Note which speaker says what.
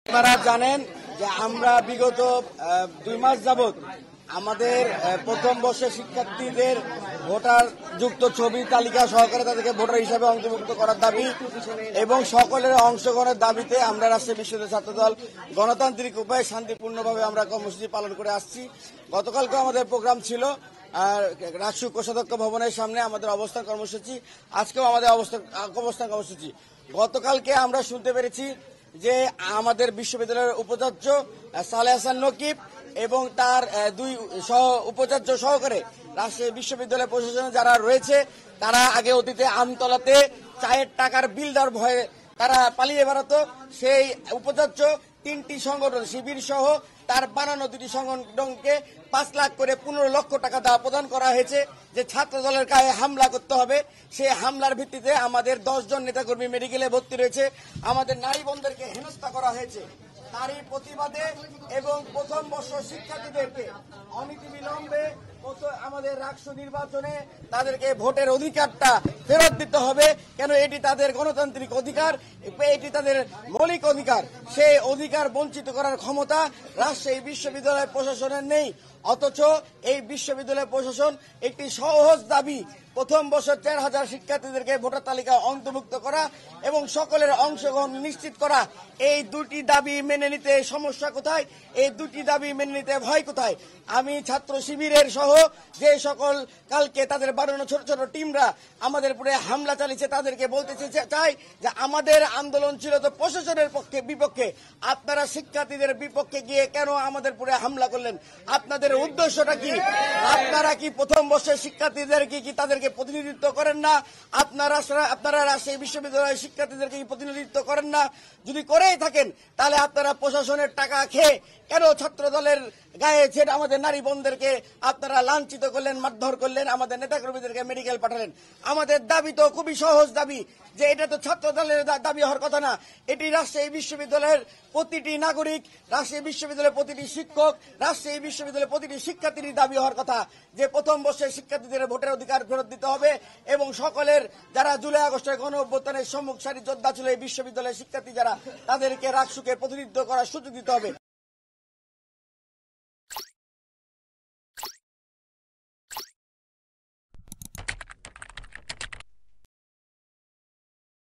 Speaker 1: আপনারা জানেন যে আমরা বিগত 2 মাস যাবত আমাদের প্রথম বর্ষের শিক্ষার্থীদের ভোটার যুক্ত ছবি তালিকা সহকারে তাদেরকে ভোটার হিসাবে অন্তর্ভুক্ত করার দাবি এবং সকলের অংশগ্রহণের দাবিতে আমরা রাজশাহী বিশ্ববিদ্যালয় ছাত্রদল গণতান্ত্রিক উপায়ে শান্তিপূর্ণভাবে আমরা কর্মসূচি পালন করে আসছি। গতকালকে আমাদের প্রোগ্রাম ছিল রাজশাহী কোষাধ্যক্ষ ভবনের সামনে আমাদের অবস্থান কর্মসূচি, আজকেও আমাদের অবস্থান কর্মসূচি। গতকালকে আমরা শুনতে পেরেছি যে আমাদের বিশ্ববিদ্যালয়ের উপাচার্য সালেহ হাসান নকিব এবং তার 2 সহ উপাচার্য সহকারে রাজশাহী বিশ্ববিদ্যালয় প্রশাসনে যারা রয়েছে তারা আগে অতীতে আমতলাতে চায়ের টাকার বিল দেওয়ার ভয়ে তারা পালিয়ে বেড়াতো। সেই উপাচার্য 3টি সংগঠন শিবির সহ তার বানানো 2টি সংগঠনকে 5 লাখ করে 15 লক্ষ টাকা দেওয়া প্রদান করা হয়েছে যে ছাত্র দলের গায়ে হামলা করতে হবে। সেই হামলার ভিত্তিতে আমাদের 10 জন নেতাকর্মী মেডিকেলে ভর্তি রয়েছে, আমাদের নারী বোনদেরকে হেনস্থা করা হয়েছে। তারই প্রতিবাদে এবং প্রথম বর্ষ শিক্ষার্থীদেরকে অনতিবিলম্বে আমাদের রাষ্ট্র নির্বাচনে তাদেরকে ভোটের অধিকারটা ফেরত দিতে হবে। কেন এটি তাদের গণতান্ত্রিক অধিকার, এটি তাদের মৌলিক অধিকার। সেই অধিকার বঞ্চিত করার ক্ষমতা রাজশাহী বিশ্ববিদ্যালয় প্রশাসনের নেই। অথচ এই বিশ্ববিদ্যালয় প্রশাসন একটি সহজ দাবি প্রথম বছর 4000 শিক্ষার্থীদেরকে ভোটার তালিকায় অন্তর্ভুক্ত করা এবং সকলের অংশগ্রহণ নিশ্চিত করা, এই 2টি দাবি মেনে নিতে সমস্যা কোথায়? এই 2টি দাবি মেনে নিতে ভয় কোথায়? আমি ছাত্র শিবিরের সহ যে সকল কালকে তাদের বানানো ছোট ছোট টিমরা আমাদের উপরে হামলা চালিয়েছে তাদেরকে বলতে চাই যে আমাদের আন্দোলন ছিল তো প্রশাসনের বিপক্ষে, আপনারা শিক্ষার্থীদের বিপক্ষে গিয়ে কেন আমাদের উপরে হামলা করলেন? আপনাদের উদ্দেশ্যটা কি? আপনারা কি প্রথম বর্ষের শিক্ষার্থীদেরকে কি তাদেরকে প্রতিনিধিত্ব করেন না? আপনারা রাজশাহী বিশ্ববিদ্যালয়ের শিক্ষার্থীদেরকে কি প্রতিনিধিত্ব করেন না? যদি করেই থাকেন তাহলে আপনারা প্রশাসনের টাকা খেয়ে কেন ছাত্র দলের গায়ে ছেড়ে আমাদের নারী বোনদেরকে আপনারা লাঞ্ছিত করলেন, মারধর করলেন, আমাদের নেতাকর্মীদেরকে মেডিকেল পাঠালেন? আমাদের দাবি তো খুবই সহজ দাবি, যে এটা তো ছাত্র দলের দাবি হওয়ার কথা না, এটি রাজশাহী বিশ্ববিদ্যালয়ের প্রতিটি নাগরিক, রাজশাহী বিশ্ববিদ্যালয়ের প্রতিটি শিক্ষক, রাজশাহী বিশ্ববিদ্যালয়ের প্রতিটি শিক্ষার্থীর দাবি হওয়ার কথা যে প্রথম বর্ষের শিক্ষার্থীদের ভোটের অধিকার ফেরত দিতে হবে এবং সকলের যারা জুলাই আগস্টের গণ অভ্যুত্থানের সম্মুখ সারি যোদ্ধা ছিল এই বিশ্ববিদ্যালয়ের শিক্ষার্থী যারা, তাদেরকে রাজশুকে প্রতিনিধিত্ব করার সুযোগ দিতে হবে।